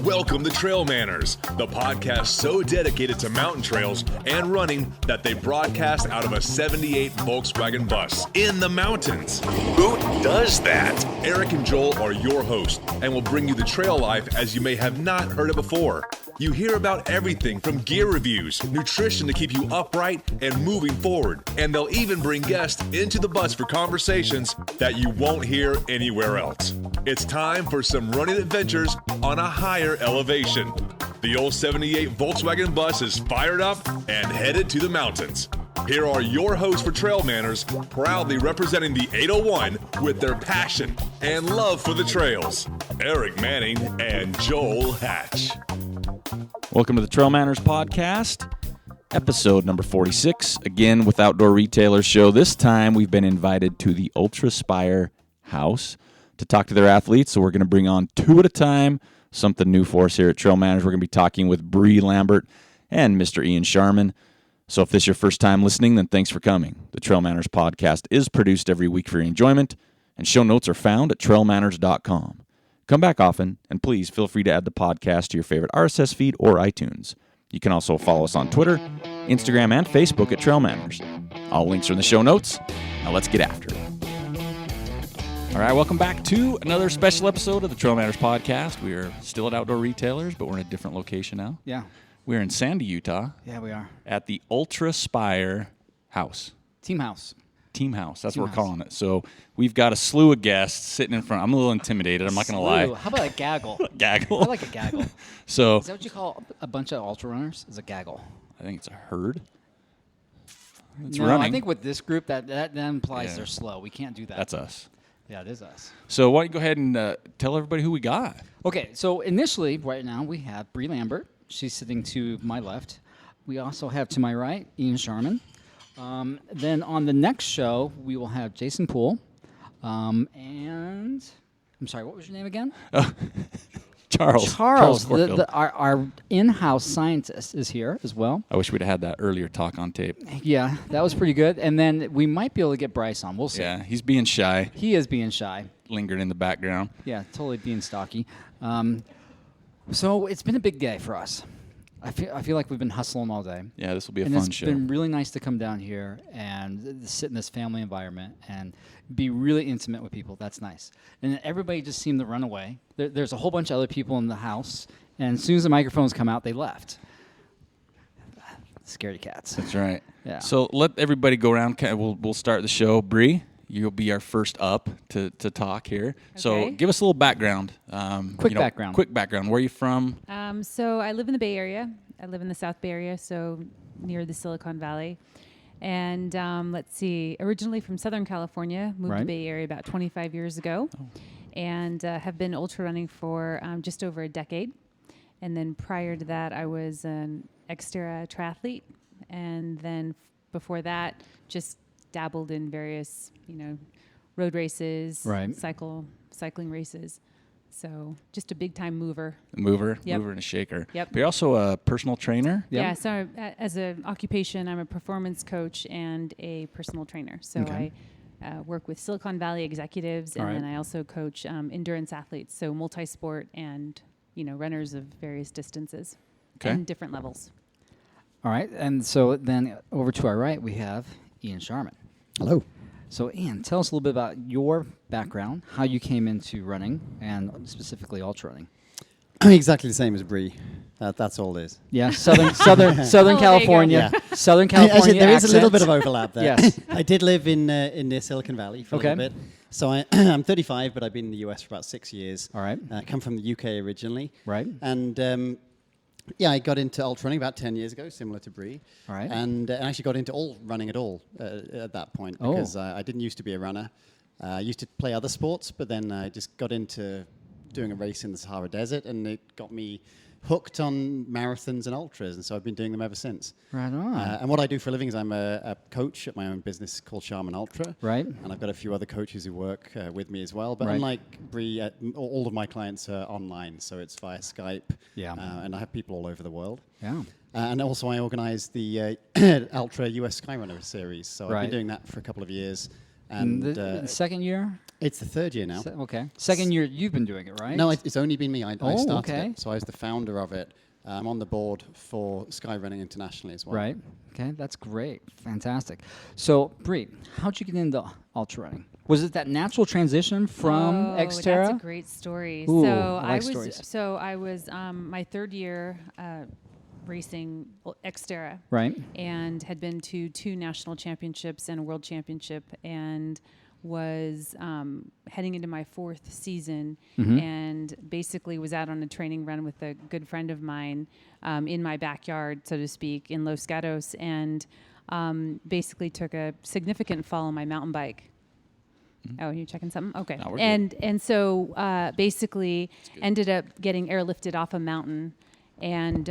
Welcome to Trail Manners, the podcast so dedicated to mountain trails and running that they broadcast out of a 78 Volkswagen bus in the mountains. Who does that? Eric and Joel are your hosts and will bring you the trail life as you may have not heard it before. You hear about everything from gear reviews, nutrition to keep you upright and moving forward, and they'll even bring guests into the bus for conversations that you won't hear anywhere else. It's time for some running adventures on a higher elevation. The old 78 Volkswagen bus is fired up and headed to the mountains. Here are your hosts for Trail Manners, proudly representing the 801 with their passion and love for the trails. Eric Manning and Joel Hatch. Welcome to the Trail Manners Podcast, episode number 46, again with Outdoor Retailers Show. This time we've been invited to the UltrAspire house to talk to their athletes, so we're going to bring on two at a time, something new for us here at Trail Manners. We're going to be talking with Bree Lambert and Mr. Ian Sharman. So if this is your first time listening, then thanks for coming. The Trail Manners Podcast is produced every week for your enjoyment, and show notes are found at trailmanners.com. Come back often, and please feel free to add the podcast to your favorite RSS feed or iTunes. You can also follow us on Twitter, Instagram, and Facebook at Trail Manners. All links are in the show notes. Now let's get after it. All right, welcome back to another special episode of the Trail Manners Podcast. We are still at Outdoor Retailers, but we're in a different location now. Yeah. We're in Sandy, Utah. Yeah, we are. At the UltrAspire house. Team house. Team house. That's Team what we're house. calling it. So we've got a slew of guests sitting in front. I'm a little intimidated. I'm not going to lie. How about a gaggle? Gaggle. I like a gaggle. So Is that what you call a bunch of ultra runners? Is a gaggle? I think it's a herd. It's No, running. I think with this group, that implies Yeah. they're slow. We can't do that. That's us. Yeah, it is us. So why don't you go ahead and tell everybody who we got? Okay, so initially, right now, we have Bree Lambert. She's sitting to my left. We also have to my right, Ian Sharman. Then on the next show, we will have Jason Poole. And I'm sorry, what was your name again? Charles. Charles, Corfield. our in-house scientist is here as well. I wish we'd have had that earlier talk on tape. Yeah, that was pretty good. And then we might be able to get Bryce on. We'll see. Yeah, he's being shy, He is being shy. lingered in the background. Yeah, totally being stocky. So it's been a big day for us. I feel like we've been hustling all day. Yeah, this will be a And fun it's show. been really nice to come down here and sit in this family environment and be really intimate with people. That's nice. And everybody just seemed to run away. There's a whole bunch of other people in the house, and as soon as the microphones come out, they left. Scaredy cats. That's right. Yeah. So let everybody go around. We'll start the show. Bree, you'll be our first up to talk here. So Okay. give us a little background. Quick background. Quick background. Where are you from? So I live in the Bay Area. I live in the South Bay Area, so near the Silicon Valley. And let's see, originally from Southern California, moved to Right. the Bay Area about 25 years ago, and have been ultra running for just over a decade. And then prior to that, I was an Xterra triathlete, and then before that, just dabbled in various, road races, Right. cycling races. So just a big time mover. Mover Yep. and a shaker. Yep. But you're also a personal trainer. Yep. Yeah, so as an occupation, I'm a performance coach and a personal trainer. So Okay. I work with Silicon Valley executives, and All right. then I also coach endurance athletes, so multi-sport and runners of various distances Okay. and different levels. All right, and so then over to our right, we have Ian Sharman. Hello. So, Ian, tell us a little bit about your background, how you came into running, and specifically ultra running. I'm exactly the same as Bree. That's all it is. Yeah, Southern there you go. California. Southern California. Actually, there is a little accent. bit of overlap there. Yes. I did live in near Silicon Valley for a Okay. little bit. So I'm 35, but I've been in the US for about 6 years. All right. I come from the UK originally. Right. And I got into ultra running about 10 years ago, similar to Bree. All right. And I actually got into all running at all at that point Oh. because I didn't used to be a runner. I used to play other sports, but then I just got into doing a race in the Sahara Desert, and it got me hooked on marathons and ultras, and so I've been doing them ever since. Right on. And what I do for a living is I'm a coach at my own business called Sharman Ultra. Right. And I've got a few other coaches who work with me as well. But Right. unlike Bree, all of my clients are online, so it's via Skype. Yeah. And I have people all over the world. Yeah. And also I organize the Ultra US Skyrunner series. So I've Right. been doing that for a couple of years. And The second year? it's the third year now. Okay. Second year you've been doing it, right? No, it's only been me. I started okay. it, so I was the founder of it. I'm on the board for Skyrunning internationally as well. Right. Okay, that's great. Fantastic. So, Bree, how'd you get into ultra running? Was it that natural transition from Xterra? That's a great story. Ooh, so I like stories. I was my third year racing Xterra, Right. and had been to 2 national championships and a world championship, and was heading into my 4th season, and basically was out on a training run with a good friend of mine in my backyard, so to speak, in Los Gatos, and basically took a significant fall on my mountain bike. Oh, you checking something? Okay. No, we're and so basically ended up getting airlifted off a mountain, and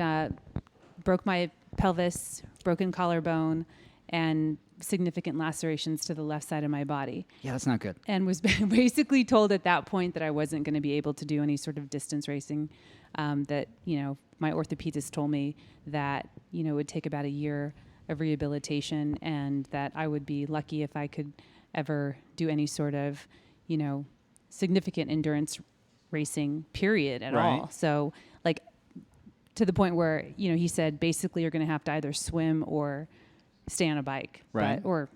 broke my pelvis, broken collarbone, and significant lacerations to the left side of my body. Yeah, that's not good. And was basically told at that point that I wasn't going to be able to do any sort of distance racing. That, my orthopedist told me that, it would take about a year of rehabilitation, and that I would be lucky if I could ever do any sort of, significant endurance racing period at all. So, like, to the point where, he said, basically you're going to have to either swim or stay on a bike, right? Or,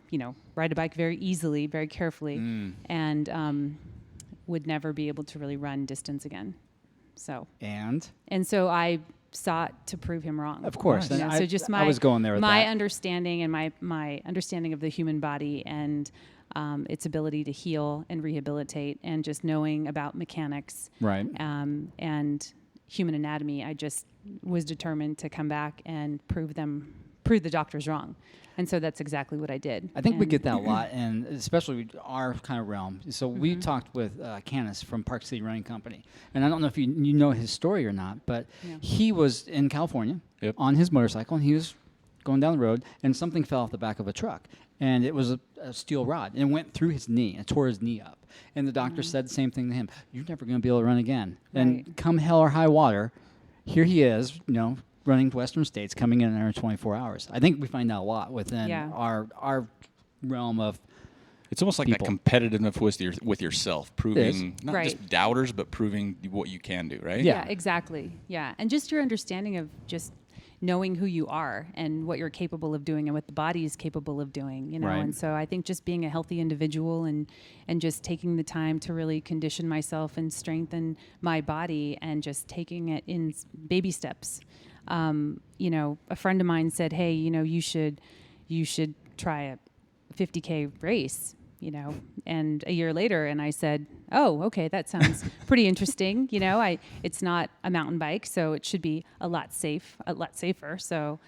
ride a bike very easily, very carefully, and would never be able to really run distance again. So and so I sought to prove him wrong. Of course. Nice. So just I was going there with my that. understanding and my understanding of the human body and its ability to heal and rehabilitate, and just knowing about mechanics, right? And human anatomy, I just was determined to come back and prove the doctors wrong. And so that's exactly what I did. I think we get that a lot, and especially our kind of realm. So we talked with Canis from Park City Running Company, and I don't know if you know his story or not, but he was in California on his motorcycle, and he was going down the road, and something fell off the back of a truck, and it was a steel rod, and it went through his knee and tore his knee up. And the doctor said the same thing to him: "You're never going to be able to run again." Right. And come hell or high water, here he is, running Western states, coming in under 24 hours. I think we find that a lot within our realm of. It's almost like people. that competitiveness with yourself, proving not just doubters, but proving what you can do, right? Yeah, exactly. Yeah, and just your understanding of just knowing who you are and what you're capable of doing and what the body is capable of doing, Right. And so I think just being a healthy individual and just taking the time to really condition myself and strengthen my body and just taking it in baby steps. A friend of mine said, "Hey, you should try a 50K race." And a year later, and I said, "Oh, okay, that sounds pretty interesting." It's not a mountain bike, so it should be a lot safer. So,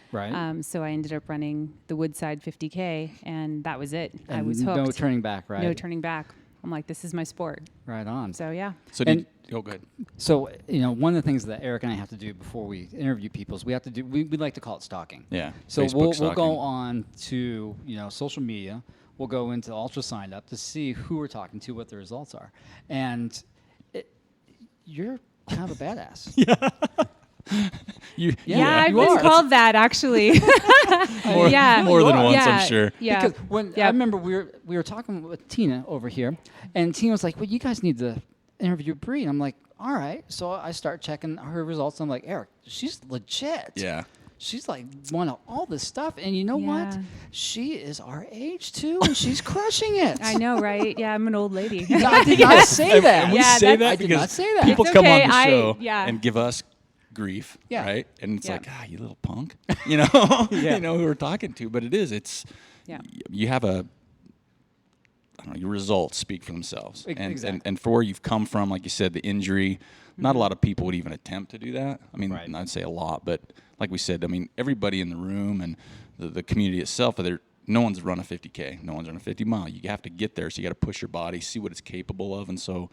so I ended up running the Woodside 50K, and that was it. And I was hooked. No turning back, right? No turning back. I'm like, this is my sport. Right on. So yeah. So go ahead. So one of the things that Eric and I have to do before we interview people is we have to do. We like to call it stalking. Yeah. So Facebook we'll go stalking. on to social media. We'll go into Ultra Sign Up to see who we're talking to, what the results are, and you're kind of a badass. I've you been are. called that actually. More than once, I'm sure. Yeah. Because I remember we were talking with Tina over here, and Tina was like, "Well, you guys need to interview Bree." And I'm like, "All right." So I start checking her results. I'm like, "Eric, she's legit." Yeah. She's like won all this stuff, and you know what? Yeah. She is our age too, and she's crushing it. I know, right? Yeah, I'm an old lady. No, I did not say that. And we Yeah, say that's- that I did because not say that. people It's come okay, on the show yeah. and give us grief, Yeah. right? And it's Yeah. like, you little punk, who we're talking to. But it's you have your results speak for themselves. Exactly. And for where you've come from, like you said, the injury, not a lot of people would even attempt to do that. I mean, I'd say a lot, but like we said, everybody in the room and the community itself, no one's run a 50K. No one's run a 50 mile. You have to get there, so you got to push your body, see what it's capable of. And so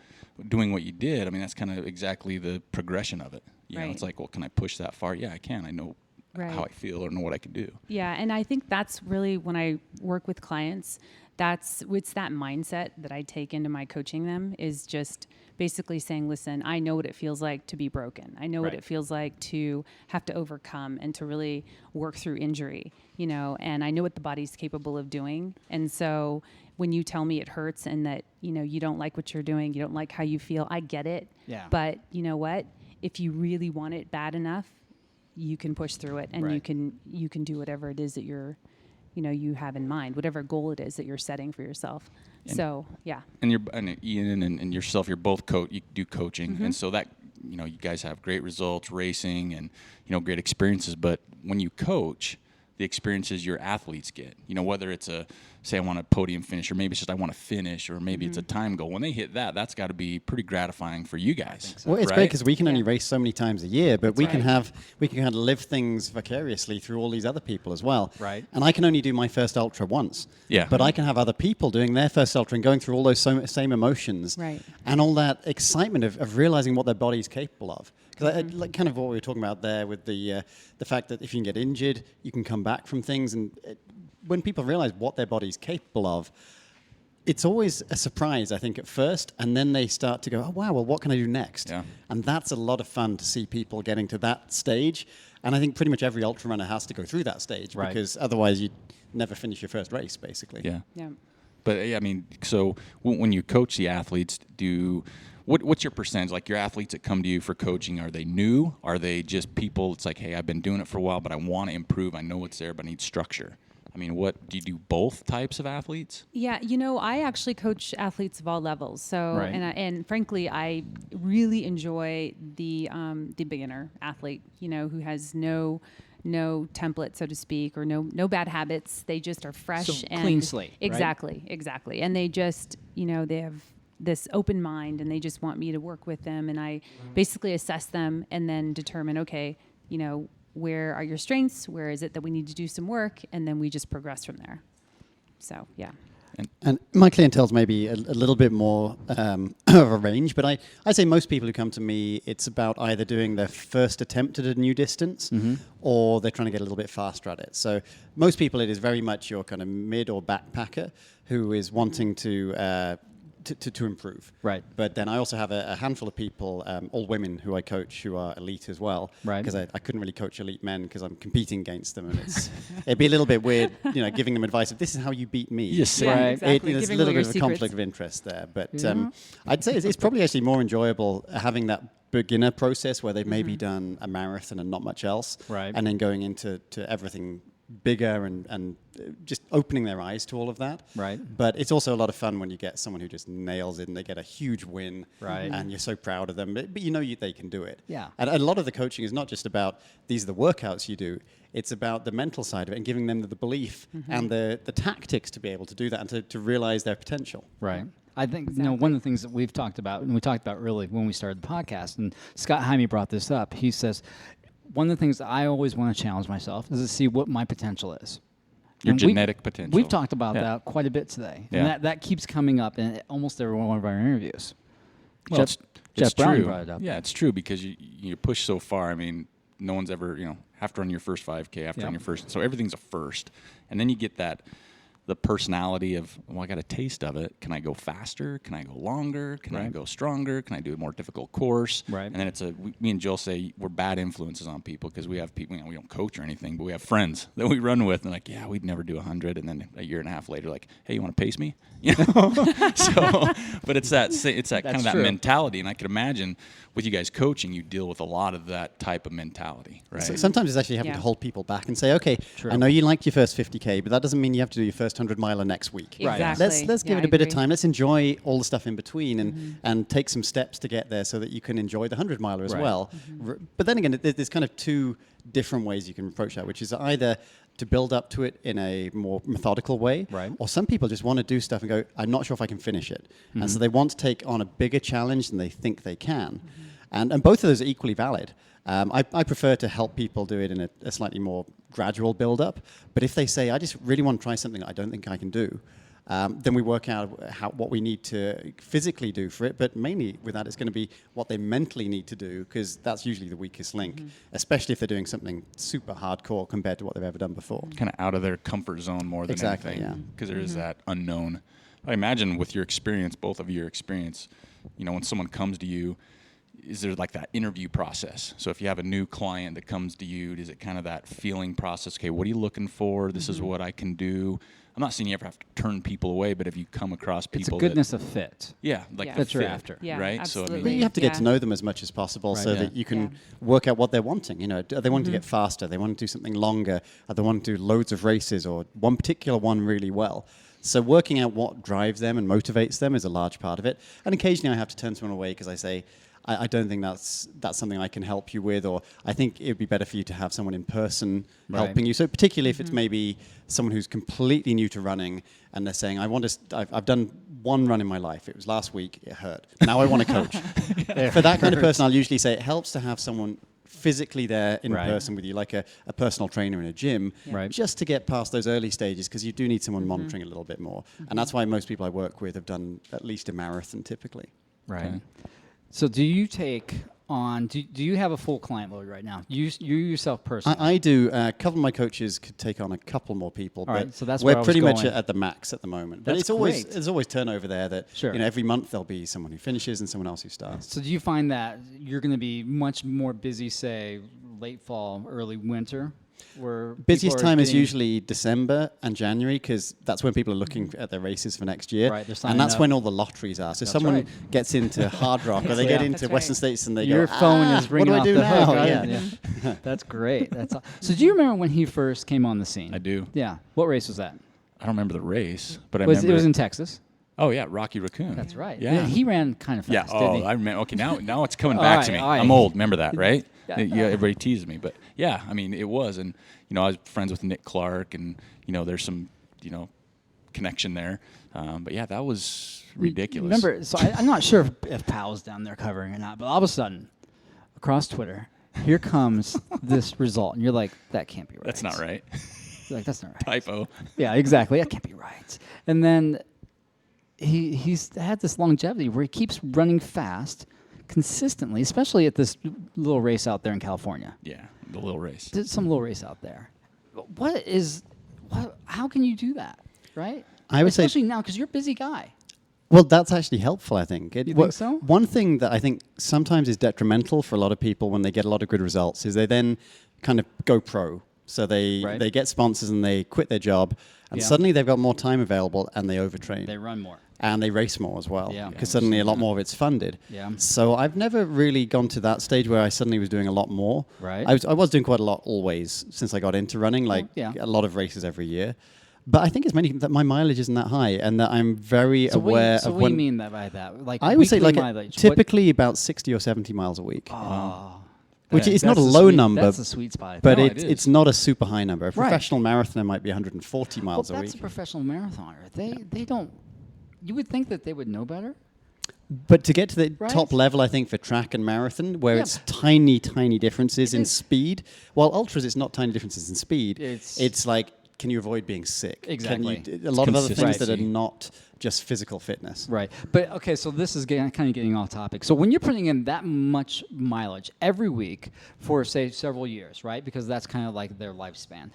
doing what you did, that's kind of exactly the progression of it. You know, it's like, well, can I push that far? Yeah, I can. I know how I feel or know what I can do. Yeah, and I think that's really when I work with clients, it's that mindset that I take into my coaching them, is just basically saying, listen, I know what it feels like to be broken. I know what it feels like to have to overcome and to really work through injury, and I know what the body's capable of doing. And so when you tell me it hurts and that, you don't like what you're doing, you don't like how you feel, I get it. Yeah. But you know what? If you really want it bad enough, you can push through it, and Right. you can do whatever it is that you have in mind, whatever goal it is that you're setting for yourself. So, yeah. And Ian and yourself, you're both you do coaching, and so that you guys have great results racing and great experiences. But when you coach, the experiences your athletes get, whether it's say I want a podium finish, or maybe it's just I want to finish, or maybe it's a time goal. When they hit that's got to be pretty gratifying for you guys. Well, it's great because we can only race so many times a year, but we can right. kind of live things vicariously through all these other people as well. Right. And I can only do my first ultra once. Yeah. But I can have other people doing their first ultra and going through all those same emotions. Right. And all that excitement of realizing what their body's capable of. Because like kind of what we were talking about there with the fact that if you can get injured, you can come back from things. And when people realize what their body's capable of, it's always a surprise, I think, at first. And then they start to go, oh, wow, well, what can I do next? Yeah. And that's a lot of fun to see people getting to that stage. And I think pretty much every ultra runner has to go through that stage Right. because otherwise you'd never finish your first race, basically. Yeah. Yeah. But so when you coach the athletes, what's your percentage? Like your athletes that come to you for coaching, are they new? Are they just people? It's like, hey, I've been doing it for a while, but I want to improve. I know it's there, but I need structure. What do you do? Both types of athletes? Yeah, I actually coach athletes of all levels. So, Right. and frankly, I really enjoy the beginner athlete. Who has no template, so to speak, or no bad habits. They just are fresh So and clean slate, right? Exactly. And they just, they have this open mind, and they just want me to work with them, and I basically assess them and then determine, okay, where are your strengths? Where is it that we need to do some work? And then we just progress from there. So, yeah. And my clientele's maybe a little bit more of a range, but I say most people who come to me, it's about either doing their first attempt at a new distance or they're trying to get a little bit faster at it. So most people, it is very much your kind of mid or backpacker who is wanting to improve. Right. But then I also have a handful of people, all women who I coach who are elite as well. Right. Because I couldn't really coach elite men because I'm competing against them, and it'd be a little bit weird, giving them advice of this is how you beat me. Yes. Yeah, Right. exactly. There's a Giving little away bit of your a conflict secrets. of interest there, but I'd say it's probably actually more enjoyable having that beginner process where they've maybe done a marathon and not much else, Right. and then going into everything bigger and just opening their eyes to all of that. Right. But it's also a lot of fun when you get someone who just nails it and they get a huge win. Right. And you're so proud of them. But they can do it. Yeah. And a lot of the coaching is not just about these are the workouts you do. It's about the mental side of it and giving them the belief and the tactics to be able to do that and to realize their potential. Right. I think one of the things that we've talked about, and we talked about early when we started the podcast, and Scott Jaime brought this up. He says, one of the things that I always want to challenge myself is to see what my potential is. Your And genetic potential. We've talked about Yeah. that quite a bit today. Yeah. And that keeps coming up in almost every one of our interviews. Well, Jeff Brown true. brought it up. Yeah, it's true because you push so far. No one's ever, have to run your first 5K, have to run your first. So everything's a first. And then you get the personality of, well, I got a taste of it. Can I go faster? Can I go longer? Can I go stronger? Can I do a more difficult course? Right. And then me and Jill say we're bad influences on people because we have people, we don't coach or anything, but we have friends that we run with. And like, yeah, we'd never do 100. And then a year and a half later, like, hey, you want to pace me? So, but it's that kind of that true. mentality. And I can imagine with you guys coaching, you deal with a lot of that type of mentality, right? So sometimes it's actually having Yeah. to hold people back and say, okay, True. I know you liked your first 50K, but that doesn't mean you have to do your first 100-miler next week. Right. Exactly. Let's give Yeah, it a I bit of agree. time. Let's enjoy all the stuff in between and take some steps to get there so that you can enjoy the 100-miler as Right. well. But then again, there's kind of two different ways you can approach that, which is either to build up to it in a more methodical way, Right. or some people just want to do stuff and go, I'm not sure if I can finish it. And so they want to take on a bigger challenge than they think they can. And both of those are equally valid. I prefer to help people do it in a slightly more gradual build-up. But if they say, I just really want to try something I don't think I can do, then we work out what we need to physically do for it. But mainly with that, it's going to be what they mentally need to do, because that's usually the weakest link, especially if they're doing something super hardcore compared to what they've ever done before. Kind of out of their comfort zone more than Exactly, anything. yeah. Because there is that unknown. I imagine with your experience, both of your experience, when someone comes to you, is there like that interview process? So if you have a new client that comes to you, is it kind of that feeling process? Okay, what are you looking for? This is what I can do. I'm not saying you ever have to turn people away, but if you come across people, It's a goodness of fit. like Yeah. the That you're fit, after. Yeah, right? absolutely. So But you have to get to Yeah. know them as much as possible so yeah. that you can Yeah. work out what they're wanting. You know, are they wanting to get faster? They want to do something longer? Are they wanting to do loads of races or one particular one really well? So working out what drives them and motivates them is a large part of it. And occasionally I have to turn someone away because I say, I don't think that's something I can help you with, or I think it would be better for you to have someone in person helping you. So particularly if it's maybe someone who's completely new to running and they're saying, I've done one run in my life. It was last week. It hurt. Now I want to coach. For that kind of person, I'll usually say it helps to have someone physically there in person with you, like a personal trainer in a gym, just to get past those early stages, because you do need someone monitoring a little bit more. And that's why most people I work with have done at least a marathon typically. Right. Okay. So do you take on, do you have a full client load right now? You yourself personally? I do. A couple of my coaches could take on a couple more people, All but right, so that's where I we're was pretty much going. at the max at the moment. But That's it's always great. there's always turnover there. That Sure. every month there'll be someone who finishes and someone else who starts. So do you find that you're going to be much more busy, say, late fall, early winter? Where Busiest people are time is getting- usually December and January, because that's when people are looking at their races for next year. Right, they're signing and that's up. when all the lotteries are. So someone right. gets into Hard Rock or they get Yeah. into That's Western right. States and they Your go, phone is what ringing do I off do the now? hook, right? Yeah. That's great. So do you remember when he first came on the scene? I do. Yeah. What race was that? I don't remember the race, but I It remember was in Texas. Oh yeah, Rocky Raccoon. That's right. Yeah. He ran kind of Yeah. fast, didn't he? I remember. Okay, now it's coming All back right, to me. all right. I'm old. Remember that, right? Yeah. Yeah. Everybody teases me, but yeah, I mean, it was, and I was friends with Nick Clark, and there's some connection there. But yeah, that was ridiculous. Remember, so I'm not sure if Powell's down there covering or not, but all of a sudden, across Twitter, here comes this result, and you're like, that can't be right. That's not right. You're like, that's not right. Typo. Yeah, exactly. That can't be right. And then he's had this longevity where he keeps running fast consistently, especially at this little race out there in California. Yeah, the little race. There's some little race out there. How can you do that, right? I would say- especially now because you're a busy guy. Well, that's actually helpful, I think. You think so? One thing that I think sometimes is detrimental for a lot of people when they get a lot of good results is they then kind of go pro. So they get sponsors and they quit their job, and Yeah. suddenly they've got more time available and they overtrain. They run more. And they race more as well, Yeah. because suddenly a lot more of it's funded. Yeah. So I've never really gone to that stage where I suddenly was doing a lot more. Right. I was doing quite a lot always since I got into running, like yeah. a lot of races every year. But I think it's mainly that my mileage isn't that high, and that I'm very aware So of what when. do you mean by that? Like I would say weekly like mileage. typically about 60 or 70 miles a week, which That- is not a that's the low sweet- number, That's a sweet spot. I but think. No, it is. it's not a super high number. A Right. professional marathoner might be 140 well, miles a that's week. a professional marathoner. They don't. You would think that they would know better. But to get to the Right. top level, I think for track and marathon, where Yeah, it's tiny differences It in is. speed, while ultras it's not tiny differences in speed. It's- It's like, can you avoid being sick? Exactly. Can you, a lot of other things that are consistency. not just physical fitness. Right. But okay, so this is kind of getting off topic. So when you're putting in that much mileage every week for, say, several years, right? Because that's kind of like their lifespan.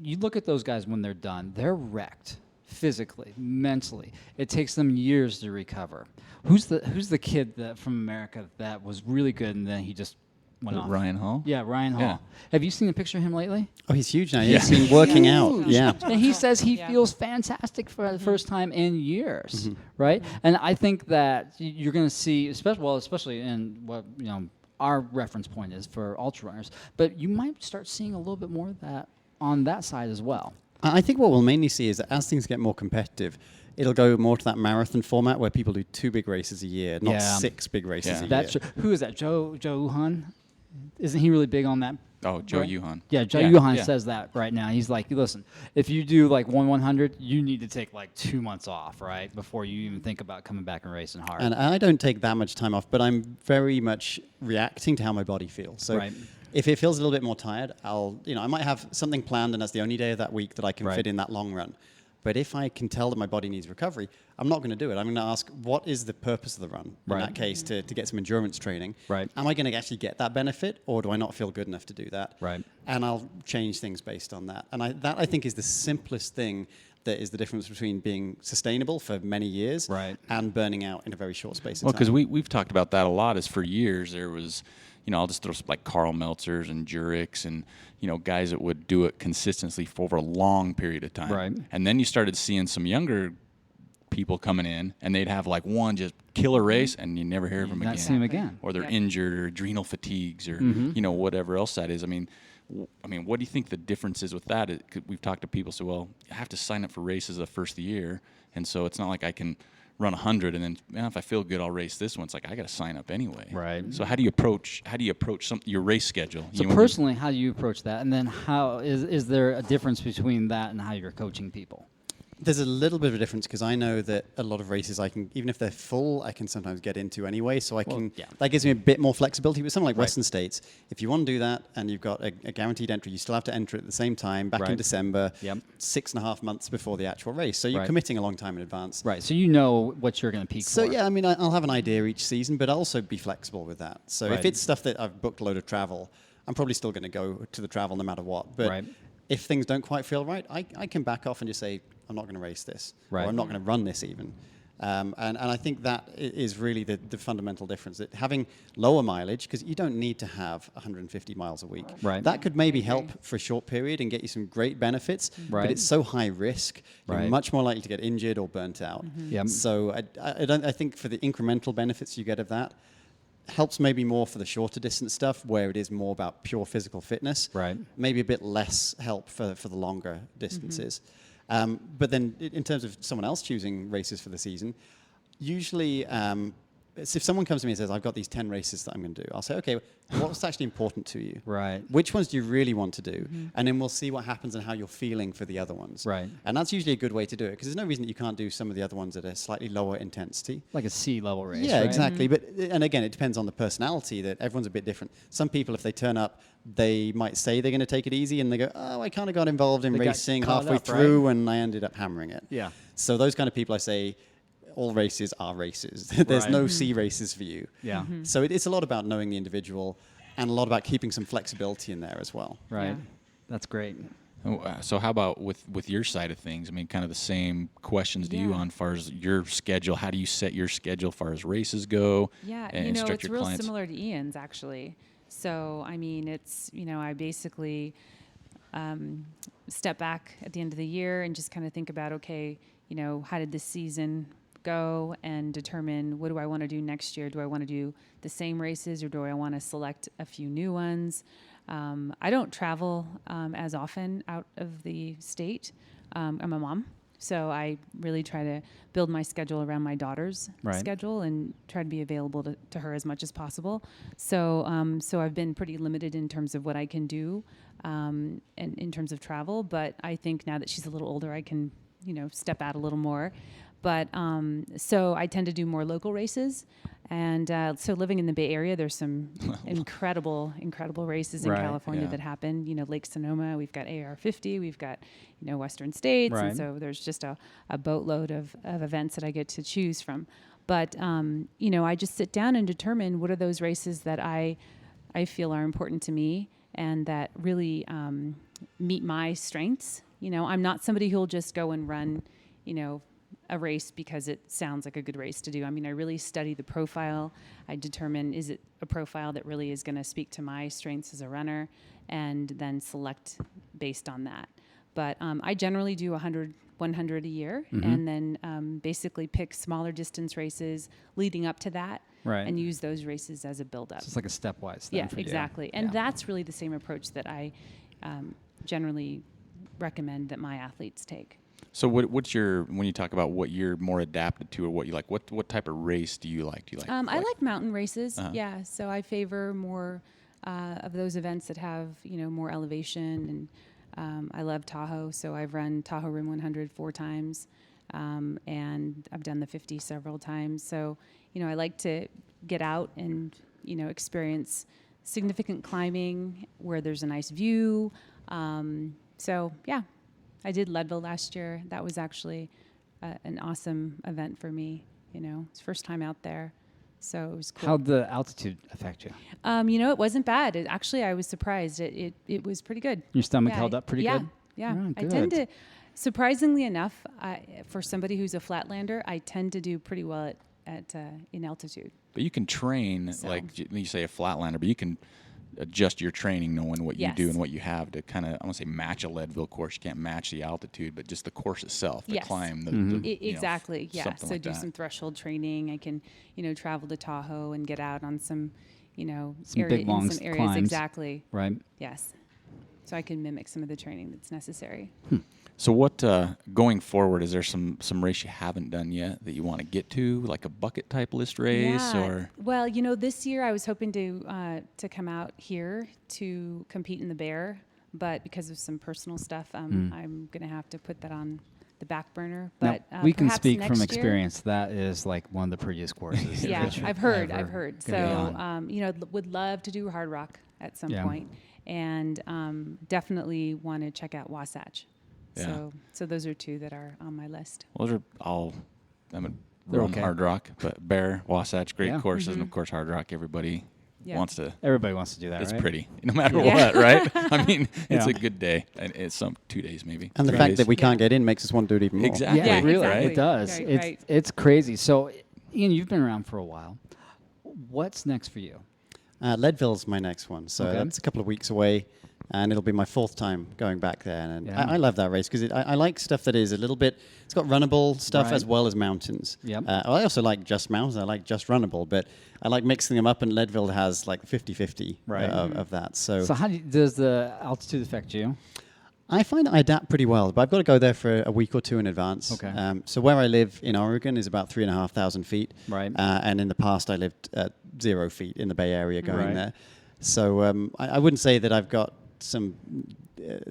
You look at those guys when they're done, they're wrecked physically, mentally. It takes them years to recover. Who's the kid from America that was really good and then he just went off? Ryan Hall. Yeah, Ryan Hall. Yeah. Have you seen a picture of him lately? Oh, he's huge now. He's been working out. Yeah. And he says he Yeah. feels fantastic for the first time in years, Mm-hmm. right? And I think that you're going to see, especially in what our reference point is for ultra runners, but you might start seeing a little bit more of that on that side as well. I think what we'll mainly see is that as things get more competitive, it'll go more to that marathon format where people do 2 big races a year, not Yeah. 6 big races Yeah. a That's year. who is that? Joe Uhan? Isn't he really big on that? Oh, Joe Right? Yuhan. Yeah, Joe Yeah, Uhan yeah. says that right now. He's like, listen, if you do like 1/100, you need to take like 2 months off, right, before you even think about coming back and racing hard. And I don't take that much time off, but I'm very much reacting to how my body feels. So Right. if it feels a little bit more tired, I might have something planned and that's the only day of that week that I can Right. fit in that long run. But if I can tell that my body needs recovery, I'm not going to do it. I'm going to ask, what is the purpose of the run in Right. that case to get some endurance training? Right. Am I going to actually get that benefit, or do I not feel good enough to do that? Right. And I'll change things based on that. And that I think is the simplest thing that is the difference between being sustainable for many years Right. and burning out in a very short space of Well, time. because we've talked about that a lot. Is for years there was, I'll just throw some, like Carl Meltzers and Jureks and, guys that would do it consistently for over a long period of time. Right. And then you started seeing some younger people coming in, and they'd have like one just killer race, and you never hear of them again. Not see them again. Or they're injured, or adrenal fatigues, or whatever else that is. I mean, what do you think the difference is with that? We've talked to people say, well, I have to sign up for races the first of the year, and so it's not like I can run 100 and then if I feel good, I'll race this one. It's like I got to sign up anyway. Right. So how do you approach your race schedule? So personally, how do you approach that? And then how is there a difference between that and how you're coaching people? There's a little bit of a difference because I know that a lot of races I can, even if they're full, I can sometimes get into anyway. So that gives me a bit more flexibility. But something like Western States, if you want to do that and you've got a guaranteed entry, you still have to enter at the same time back in December, 6.5 months before the actual race. So you're committing a long time in advance. Right. So you know what you're going to peak for. So yeah, I mean, I'll have an idea each season, but I'll also be flexible with that. So if it's stuff that I've booked a load of travel, I'm probably still going to go to the travel no matter what. But if things don't quite feel right, I can back off and just say, I'm not going to race this, or I'm not going to run this even. And I think that is really the fundamental difference, that having lower mileage, because you don't need to have 150 miles a week. Right. That could maybe help for a short period and get you some great benefits, but it's so high risk, you're much more likely to get injured or burnt out. So I think for the incremental benefits you get of that, helps maybe more for the shorter distance stuff where it is more about pure physical fitness. Maybe a bit less help for the longer distances. But then in terms of someone else choosing races for the season, usually if someone comes to me and says, I've got these 10 races that I'm going to do, I'll say, okay, what's actually important to you? Which ones do you really want to do? And then we'll see what happens and how you're feeling for the other ones. And that's usually a good way to do it, because there's no reason that you can't do some of the other ones at a slightly lower intensity. Like a C-level race, Yeah, exactly. But and again, it depends on the personality, that everyone's a bit different. Some people, if they turn up, they might say they're going to take it easy, and they go, oh, I kind of got involved in racing halfway through, and I ended up hammering it. So those kind of people, I say, all races are races. There's no C races for you. So it's a lot about knowing the individual, and a lot about keeping some flexibility in there as well. That's great. So how about with your side of things? I mean, kind of the same questions to you on far as your schedule. How do you set your schedule as far as races go? And it's real similar to Ian's, actually. So, I mean, it's, I basically step back at the end of the year and just kind of think about, okay, how did this season go, and determine, what do I want to do next year? Do I want to do the same races, or do I want to select a few new ones? I don't travel as often out of the state. I'm a mom, so I really try to build my schedule around my daughter's schedule and try to be available to her as much as possible. So so I've been pretty limited in terms of what I can do and in terms of travel, but I think now that she's a little older, I can step out a little more. But so I tend to do more local races. And so living in the Bay Area, there's some incredible races in California that happen. Lake Sonoma, we've got AR50, we've got, Western States. And so there's just a boatload of events that I get to choose from. But, I just sit down and determine what are those races that I feel are important to me and that really meet my strengths. I'm not somebody who'll just go and run, a race because it sounds like a good race to do. I mean, I really study the profile. I determine, is it a profile that really is going to speak to my strengths as a runner, and then select based on that. But I generally do 100 a year, and then basically pick smaller distance races leading up to that, and use those races as a build-up. So it's like a stepwise thing for exactly. you. And that's really the same approach that I generally recommend that my athletes take. So what's your, when you talk about what you're more adapted to, or what you like, what type of race do you like? Do you like? I like mountain races. So I favor more of those events that have more elevation, and I love Tahoe. So I've run Tahoe Rim 100 4 times, and I've done the 50 several times. So I like to get out and experience significant climbing where there's a nice view. So yeah. I did Leadville last year. That was actually an awesome event for me. It's first time out there, so it was cool. How'd the altitude affect you? It wasn't bad. Actually, I was surprised. It was pretty good. Your stomach held up pretty good? Yeah. Oh, I tend to, surprisingly enough, for somebody who's a flatlander, I tend to do pretty well in altitude. But you can train, So. like you say, a flatlander, but you can adjust your training knowing what you do Yes. and what you have to kind of, I want to say match a Leadville course. You can't match the altitude, but just the course itself, the Yes. climb. Exactly. Yeah. something So like do that. some threshold training. I can, travel to Tahoe and get out on some, Some big, long in some areas. climbs. Exactly. Right. Yes. So I can mimic some of the training that's necessary. So what, going forward, is there some race you haven't done yet that you want to get to, like a bucket type list race or? Well, this year I was hoping to come out here to compete in the Bear, but because of some personal stuff, I'm going to have to put that on the back burner. But Now, we can perhaps speak from next year- experience. That is like one of the prettiest courses. Yeah, that you're I've heard. ever So, gonna be on. would love to do Hard Rock at some Yeah. point, and definitely want to check out Wasatch. Yeah. So those are two that are on my list. Well, those are all, They're run okay. Hard Rock, but Bear, Wasatch, great Yeah. courses, and of course Hard Rock, everybody Yeah. wants to. Everybody wants to do that, It's right? pretty, no matter Yeah. what, right? I mean, it's Yeah. a good day, and it's 2 days maybe. And the 3 fact days. that we can't get in makes us want to do it even more. Exactly. Yeah, really, exactly. it does. Right. It's crazy. So, Ian, you've been around for a while. What's next for you? Leadville's my next one, so Okay. that's a couple of weeks away, and it'll be my 4th time going back there. And Yeah. I love that race because I like stuff that is a little bit. It's got runnable stuff Right. as well as mountains. Yep. I also like just mountains. I like just runnable, but I like mixing them up. And Leadville has like 50-50 Right. of that. So, So, does the altitude affect you? I find I adapt pretty well, but I've got to go there for a week or two in advance. Okay. So where I live in Oregon is about 3,500 feet. Right. And in the past, I lived at 0 feet in the Bay Area going Right. there. So I wouldn't say that I've got some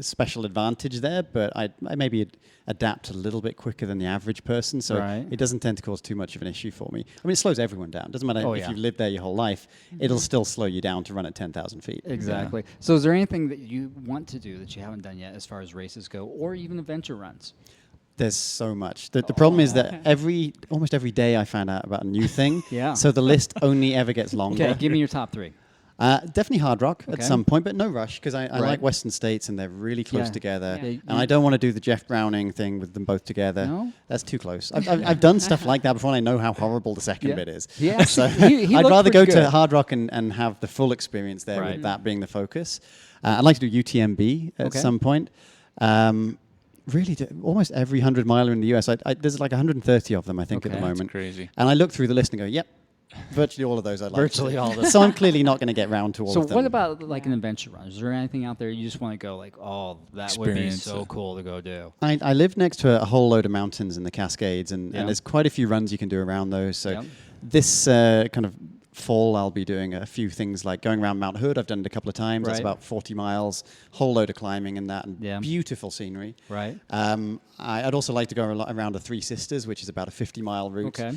special advantage there, but I maybe adapt a little bit quicker than the average person. So Right. it doesn't tend to cause too much of an issue for me. I mean, it slows everyone down. Doesn't matter Oh, if yeah. you've lived there your whole life, it'll still slow you down to run at 10,000 feet. Exactly. So, is there anything that you want to do that you haven't done yet as far as races go, or even adventure runs? There's so much. The problem is that almost every day I find out about a new thing. Yeah. So the list only ever gets longer. Okay, give me your top 3. Definitely Hard Rock Okay. at some point, but no rush because I Right. like Western States and they're really close Yeah. together. Yeah. And I don't want to do the Jeff Browning thing with them both together. No? That's too close. I've done stuff like that before and I know how horrible the second Yeah. bit is. Yeah, So actually, he I'd looked rather go pretty good. to Hard Rock and have the full experience there Right. with that being the focus. I'd like to do UTMB at Okay. some point. Really, almost every 100 miler in the US. There's like 130 of them, I think, at Okay. the That's moment. crazy. And I look through the list and go, yep, virtually all of those I'd like to Virtually do. all of them. So I'm clearly not going to get round to all So, of them. what about like an adventure run? Is there anything out there you just want to go like, oh, that would be Experience so it. cool to go do? I live next to a whole load of mountains in the Cascades, and Yeah. there's quite a few runs you can do around those. So Yep. this kind of fall, I'll be doing a few things like going around Mount Hood. I've done it a couple of times. That's Right. about 40 miles, whole load of climbing and that, and Yeah. beautiful scenery. Right. I'd also like to go around the Three Sisters, which is about a 50-mile route. Okay.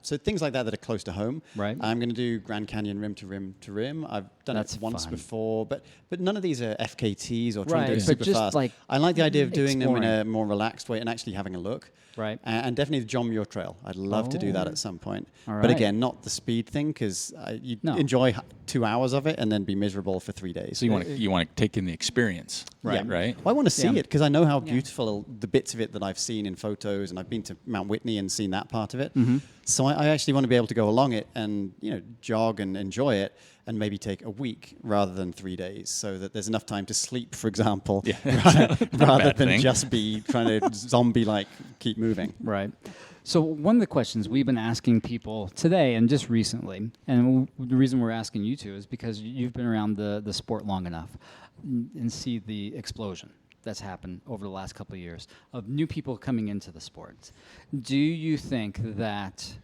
So things like that are close to home. Right. I'm going to do Grand Canyon rim to rim to rim. I've done That's it once fun. before, but none of these are FKTs or trying to do Right, it but super just fast. like I like the idea of doing them in a exploring. more relaxed way and actually having a look. Right. And definitely the John Muir Trail. I'd love to do that Oh. at some point. All But right. again, not the speed thing because you No. enjoy 2 hours of it and then be miserable for 3 days. So you want to take in the experience, Yeah. right? Well, I want to see Yeah. it because I know how Yeah. beautiful the bits of it that I've seen in photos, and I've been to Mount Whitney and seen that part of it. Mm-hmm. So I actually want to be able to go along it and jog and enjoy it, and maybe take a week rather than 3 days, so that there's enough time to sleep, for example, Yeah. rather bad than thing. just be trying to zombie-like keep moving. Right. So one of the questions we've been asking people today and just recently, and the reason we're asking you two is because you've been around the sport long enough and see the explosion that's happened over the last couple of years of new people coming into the sport. Do you think that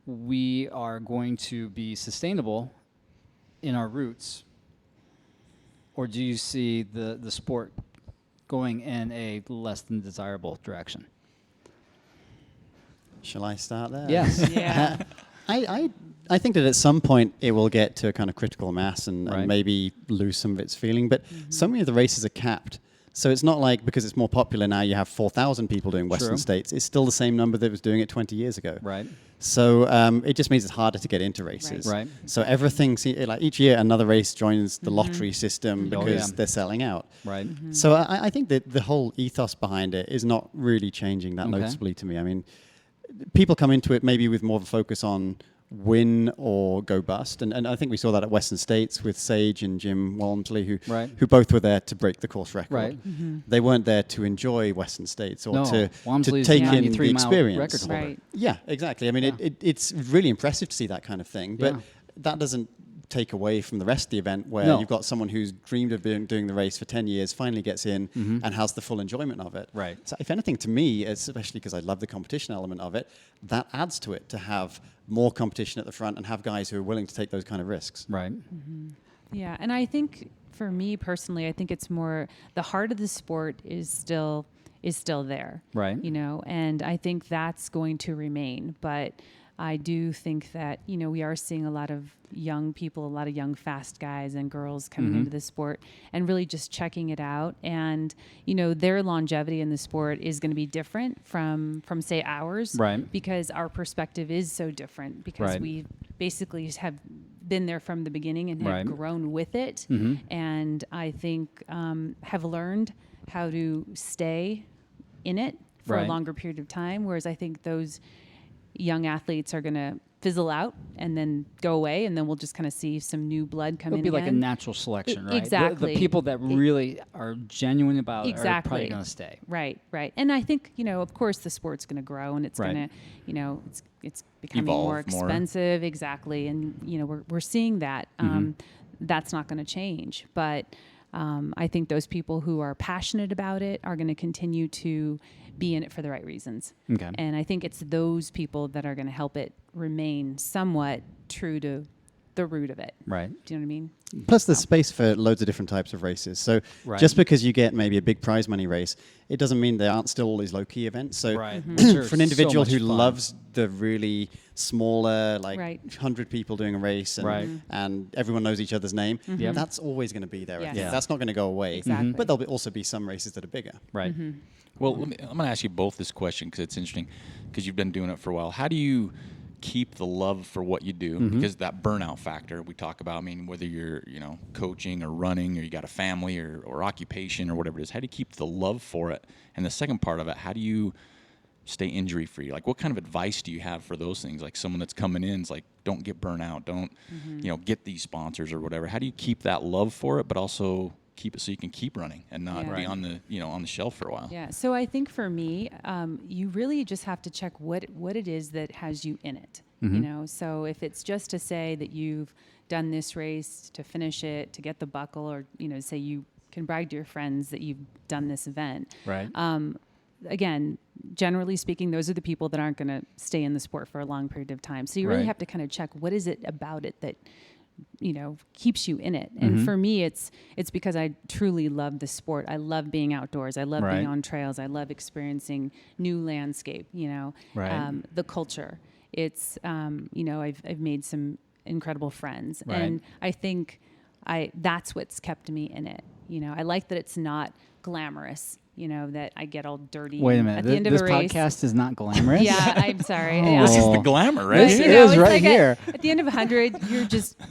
we are going to be sustainable in our roots, or do you see the sport going in a less than desirable direction? Shall I start there? Yes. Yeah. I think that at some point it will get to a kind of critical mass and Right. maybe lose some of its feeling. But so many of the races are capped. So it's not like because it's more popular now you have 4,000 people doing Western True. States. It's still the same number that was doing it 20 years ago. Right. So it just means it's harder to get into races. Right. So everything, like each year another race joins the lottery system Oh, because yeah. they're selling out. Right. So I think that the whole ethos behind it is not really changing that Okay. noticeably to me. I mean, people come into it maybe with more of a focus on win or go bust. And I think we saw that at Western States with Sage and Jim Walmsley, who both were there to break the course record. Right. They weren't there to enjoy Western States or to Walmsley's take in the 93-mile experience. record holder. Right. Yeah, exactly. I mean, it's really impressive to see that kind of thing, but that doesn't take away from the rest of the event where you've got someone who's dreamed of doing the race for 10 years, finally gets in and has the full enjoyment of it. Right. So if anything, to me, especially because I love the competition element of it, that adds to it to have more competition at the front and have guys who are willing to take those kind of risks. Right. Yeah, and I think for me personally, I think it's more the heart of the sport is still there. Right. You know, and I think that's going to remain, but I do think that, you know, we are seeing a lot of young people, a lot of young fast guys and girls coming into the sport and really just checking it out. And, you know, their longevity in the sport is going to be different from say ours. Right. Because our perspective is so different because we basically have been there from the beginning and have grown with it. And I think have learned how to stay in it for a longer period of time. Whereas I think those young athletes are going to fizzle out and then go away, and then we'll just kind of see some new blood come in It'll be again. like a natural selection, right? Exactly. The people that really are genuine about it are probably going to stay. Right. And I think, you know, of course the sport's going to grow and it's going to, you know, it's becoming more expensive. Exactly. And, you know, we're seeing that. That's not going to change. But I think those people who are passionate about it are going to continue to be in it for the right reasons. Okay. And I think it's those people that are going to help it remain somewhat true to the root of it. Right. Do you know what I mean? Plus, there's space for loads of different types of races. So just because you get maybe a big prize money race, it doesn't mean there aren't still all these low-key events. So for an individual who loves the really smaller, like 100 people doing a race and everyone knows each other's name, that's always going to be there. Yes. That's not going to go away. Exactly. But there'll also be some races that are bigger. Right. Well, I'm going to ask you both this question because it's interesting because you've been doing it for a while. How do you keep the love for what you do? Because that burnout factor we talk about, I mean, whether you're, you know, coaching or running or you got a family or occupation or whatever it is, how do you keep the love for it? And the second part of it, how do you stay injury free? Like, what kind of advice do you have for those things? Like someone that's coming in is like, don't get burnt out, don't, you know, get these sponsors or whatever. How do you keep that love for it, but also keep it so you can keep running and not be on the, you know, on the shelf for a while? Yeah. So I think for me, you really just have to check what it is that has you in it. You know, so if it's just to say that you've done this race to finish it, to get the buckle, or, you know, say you can brag to your friends that you've done this event. Right. Again, generally speaking, those are the people that aren't going to stay in the sport for a long period of time. So you really have to kind of check what is it about it that, you know, keeps you in it. And for me, it's because I truly love the sport. I love being outdoors. I love being on trails. I love experiencing new landscape, you know, the culture. It's, you know, I've made some incredible friends. And I think that's what's kept me in it. You know, I like that it's not glamorous, you know, that I get all dirty. Wait a minute. At the end of this a race. podcast is not glamorous? Yeah, I'm sorry. Oh. This is the glamour, right? This is right like here. At the end of 100,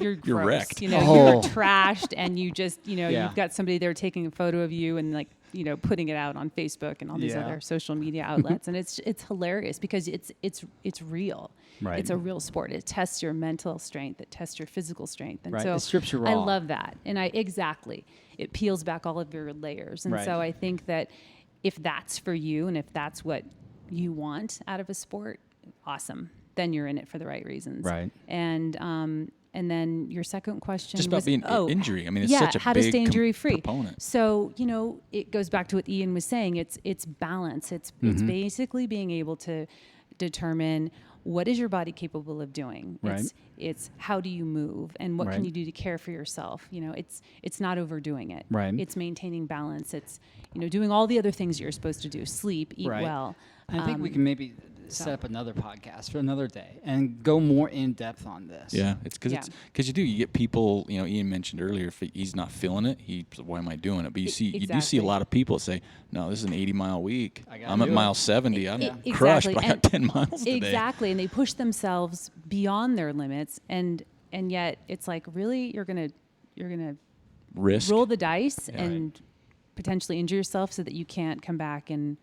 you're gross. wrecked. You know, you're trashed, and you just, you know, you've got somebody there taking a photo of you and, like, you know, putting it out on Facebook and all these other social media outlets, and it's hilarious because it's real. Right. It's a real sport. It tests your mental strength. It tests your physical strength, and Right. so It strips you raw. I love that, and it peels back all of your layers, and so I think that if that's for you and if that's what you want out of a sport, awesome. Then you're in it for the right reasons. Right. And then your second question Just about was, being injury. I mean, it's yeah, such a how big to stay injury free. Proponent. So, you know, it goes back to what Ian was saying. It's balance. It's basically being able to determine what is your body capable of doing. Right. It's how do you move and what can you do to care for yourself. You know, it's not overdoing it. Right. It's maintaining balance. It's, you know, doing all the other things you're supposed to do: sleep, eat well. I think we can maybe set up another podcast for another day and go more in depth on this. Yeah, it's because you get people. You know, Ian mentioned earlier, if he's not feeling it, why am I doing it? But you do see a lot of people say, "No, this is an 80-mile week. I'm at mile 70. I'm crushed, but I got 10 miles today." Exactly, and they push themselves beyond their limits, and yet it's like, really, you're gonna risk roll the dice and potentially injure yourself so that you can't come back and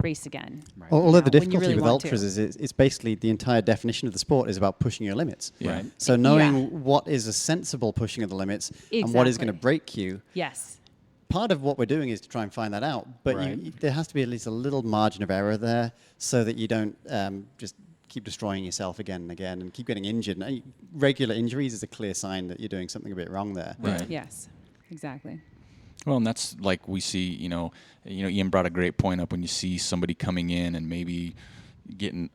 race again. Right. Although You know, the when you difficulty really with want to. ultras is it's basically the entire definition of the sport is about pushing your limits. Yeah. So knowing Yeah. what is a sensible pushing of the limits and what is going to Exactly. break you. Yes. Part of what we're doing is to try and find that out, but Right. there has to be at least a little margin of error there so that you don't just keep destroying yourself again and again and keep getting injured. And regular injuries is a clear sign that you're doing something a bit wrong there. Right. Yes. Exactly. Well, and that's like we see, Ian brought a great point up when you see somebody coming in and maybe getting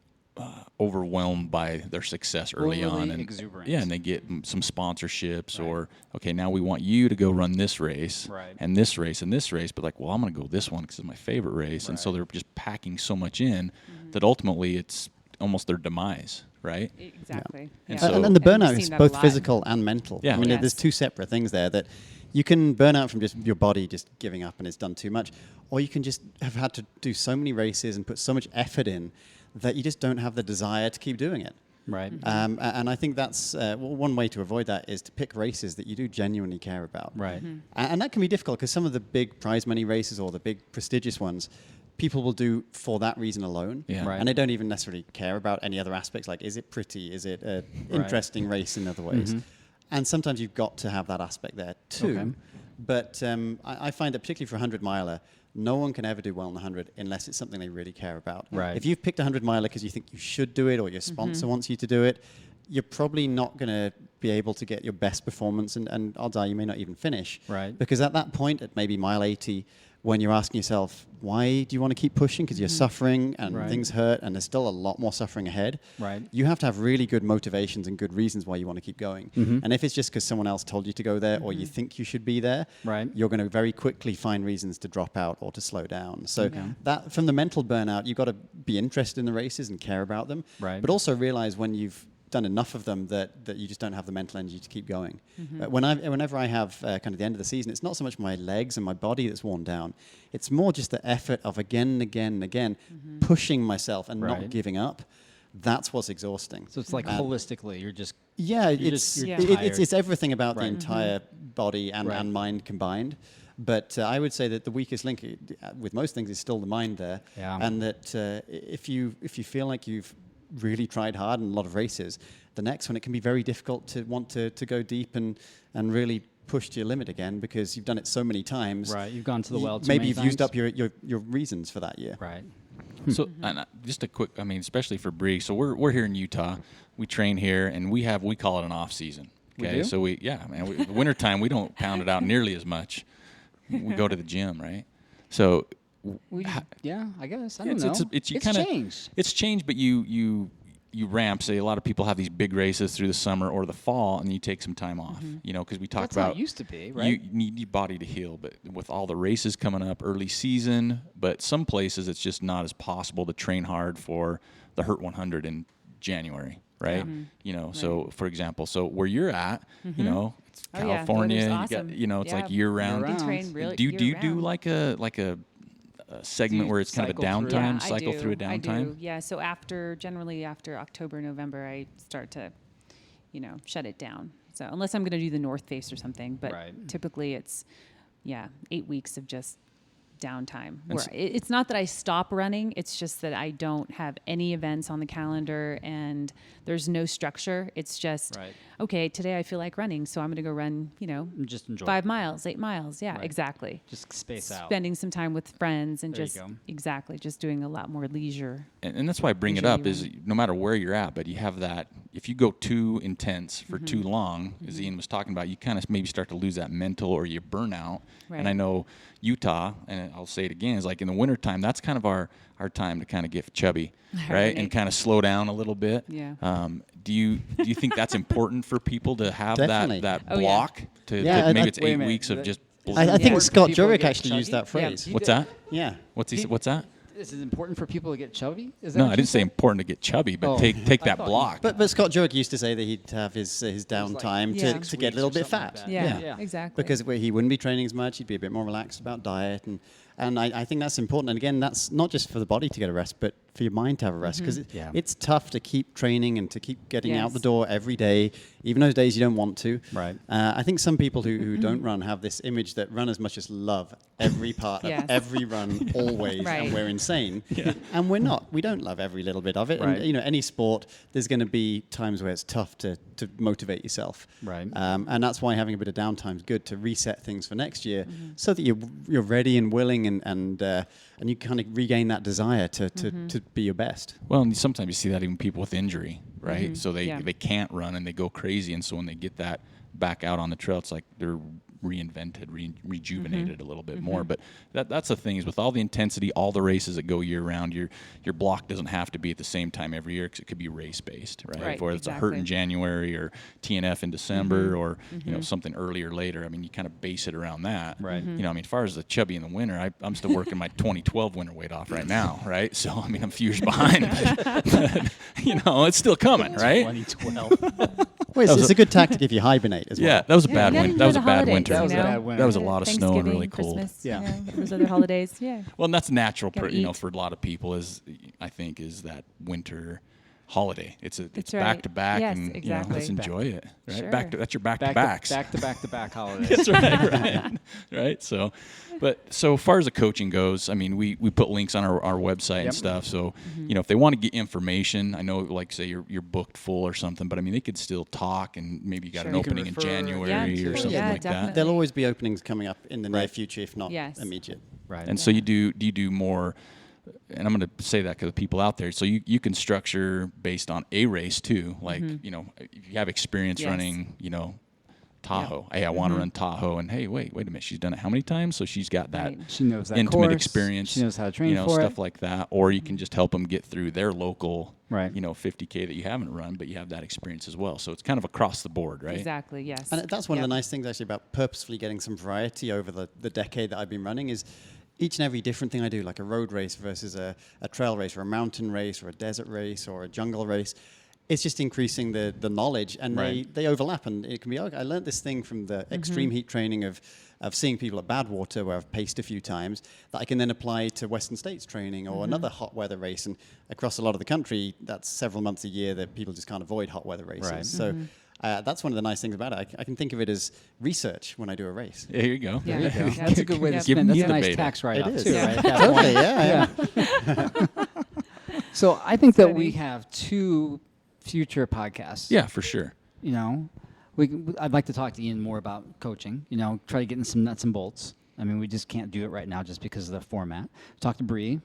overwhelmed by their success early Overly on, and exuberant. and they get some sponsorships, or okay, now we want you to go run this race, Right. and this race and this race, but like, well, I'm going to go this one because it's my favorite race, and so they're just packing so much in that ultimately it's almost their demise, right? Exactly. And Yeah. so- And the we've burnout seen is that a both lot. physical and mental. Yeah. I mean, Yes. there's two separate things there that you can burn out from just your body just giving up and it's done too much, or you can just have had to do so many races and put so much effort in that you just don't have the desire to keep doing it. Right. And I think that's one way to avoid that is to pick races that you do genuinely care about. Right. And that can be difficult because some of the big prize money races or the big prestigious ones, people will do for that reason alone. Yeah. Right. And they don't even necessarily care about any other aspects like, is it pretty? Is it an interesting race in other ways? And sometimes you've got to have that aspect there too. Okay. But I find that particularly for a 100-miler, no one can ever do well in the 100 unless it's something they really care about. Right. If you've picked a 100-miler because you think you should do it or your sponsor wants you to do it, you're probably not going to be able to get your best performance, and odds are you may not even finish. Right. Because at that point, at maybe mile 80, when you're asking yourself, why do you want to keep pushing? Because you're suffering and Right. things hurt and there's still a lot more suffering ahead. Right. You have to have really good motivations and good reasons why you want to keep going. And if it's just because someone else told you to go there or you think you should be there, Right. you're going to very quickly find reasons to drop out or to slow down. So that from the mental burnout, you've got to be interested in the races and care about them. Right. But also realize when you've done enough of them that you just don't have the mental energy to keep going. Whenever I have kind of the end of the season, it's not so much my legs and my body that's worn down. It's more just the effort of again and again and again pushing myself and Right. not giving up. That's what's exhausting. So it's like holistically, you're just Yeah, You're it's just- you're it's tired. everything about the Right. entire body and, Right. and mind combined. But I would say that the weakest link with most things is still the mind there, Yeah. and that if you feel like you've really tried hard in a lot of races, the next one it can be very difficult to want to go deep and really push to your limit again because you've done it so many times. right. You've gone to the well too Maybe many you've used times. up your reasons for that year. Right. So, and just a quick, especially for Bree. So we're here in Utah. We train here, and we call it an off season. We Okay, do? so the wintertime we don't pound it out nearly as much. We go to the gym, right? So Yeah, I guess. I don't it's know. you kinda, changed. It's changed, but you ramp. Say a lot of people have these big races through the summer or the fall, and you take some time off. Because we talk That's how about it used to be, right? You need your body to heal, but with all the races coming up early season, but some places it's just not as possible to train hard for the Hurt 100 in January, right? So for example, where you're at, it's Oh, yeah. California, Weather's you awesome. got, it's like Yeah. year round. Year-round. You can train really Do you do year-round. like a segment Do you where it's kind of a cycle through? downtime, I cycle do. through a I downtime? do. Yeah. So generally after October, November, I start to, shut it down. So unless I'm going to do the North Face or something, but Right. typically it's, 8 weeks of just downtime. And Where s- it's not that I stop running; it's just that I don't have any events on the calendar and there's no structure. It's just Right. okay. Today I feel like running, so I'm going to go run. Just enjoy. 5 miles, 8 miles. Yeah, Right. exactly. Just space out. Spending some time with friends and There you just go. exactly just doing a lot more leisure. And that's why I bring it Usually up is no matter where you're at, but you have that, if you go too intense for too long, as Ian was talking about, you kind of maybe start to lose that mental or you burn out. Right. And I know Utah, and I'll say it again, is like in the wintertime, that's kind of our time to kind of get chubby, right? Right. And kind of slow down a little bit. Yeah. Do you think that's important for people to have Definitely. that Oh, yeah. block? To Yeah, maybe I- it's wait a 8 minute. weeks of just. I think Yeah. Scott People Jurek get actually used chuggy? that phrase. Yeah. What's that? Yeah. What's that? Is it important for people to get chubby? Is that No, what I you didn't say said? important to get chubby, but Oh. take I that thought you- block. But Scott Jurek used to say that he'd have his downtime Yeah. to get a little bit fat. Yeah, exactly. Because he wouldn't be training as much, he'd be a bit more relaxed about diet, and I think that's important. And again, that's not just for the body to get a rest, but for your mind to have a rest, because Yeah. it's tough to keep training and to keep getting out Yes. the door every day, even those days you don't want to. Right. I think some people who don't run have this image that runners must just love every part Yes. of every run always, Right. and we're insane. And we're not. We don't love every little bit of it. Right. And, you know, any sport, there's going to be times where it's tough to motivate yourself. Right. And that's why having a bit of downtime is good to reset things for next year, so that you're ready and willing, and you kind of regain that desire to be your best. Well, and sometimes you see that even people with injury, right? So they Yeah. can't run and they go crazy, and so when they get that back out on the trail, it's like they're reinvented, rejuvenated a little bit more. But that's the thing, is with all the intensity, all the races that go year round, your block doesn't have to be at the same time every year, because it could be race based, right? Right, Whether it's a hurt in exactly. January or TNF in December, or you know, something earlier later. I mean, you kind of base it around that, Right. You know, I mean, as far as the chubby in the winter, I'm still working my 2012 winter weight off right now, right? So I mean, I'm a few years behind, but you know, it's still coming, right? 2012. Well, it's a good tactic if you hibernate as well. Yeah, that was a bad Yeah, winter. That was a bad winter. That was a bad winter. That was a lot of snow and really Thanksgiving, cold. Christmas, Yeah. you know, those other holidays. Yeah. Well, and that's natural, Gotta you know, eat. for a lot of people, is I think is that winter holiday. It's That's back right. to back, Yes, and you know, let's exactly. enjoy it. Right, Sure. that's your back to Back backs. to back holidays. That's right. Right. So, but so far as the coaching goes, I mean, we put links on our website and Yep. stuff. So, you know, if they want to get information, I know, like say you're booked full or something, but I mean, they could still talk, and maybe you got Sure. an You can opening in refer. January Yeah, or sure. something Yeah, like definitely. that. There'll always be openings coming up in the near Right. future, if not Yes. immediate. Right. And so you do more, and I'm going to say that because the people out there. So you can structure based on a race too. Like, you know, if you have experience Yes. running, you know, Tahoe. Hey, I want to run Tahoe, and hey, wait a minute, she's done it how many times? So she's got that Right. She knows that intimate course. experience. She knows how to train you know, for stuff it. like that. Or you can just help them get through their local, Right. you know, 50K that you haven't run, but you have that experience as well. So it's kind of across the board, right? Exactly. Yes. And that's one of Yep. the nice things actually about purposefully getting some variety over the decade that I've been running, is each and every different thing I do, like a road race versus a trail race, or a mountain race, or a desert race, or a jungle race. It's just increasing the knowledge, and Right. they overlap, and it can be, okay, I learned this thing from the extreme heat training of seeing people at Badwater, where I've paced a few times, that I can then apply to Western States training, or another hot weather race. And across a lot of the country, that's several months a year that people just can't avoid hot weather races. Right. So that's one of the nice things about it. I can think of it as research when I do a race. Yeah, here you go. Yeah. There you go. Yeah. That's a good way to Yep. spend. That's Give a me nice the beta. tax write-off It is. too, Yeah. right? That Totally, point. yeah. So I think that we Funny. have 2 future podcasts. Yeah, for sure. You know, I'd like to talk to Ian more about coaching. You know, try to get in some nuts and bolts. I mean, we just can't do it right now just because of the format. Talk to Bree.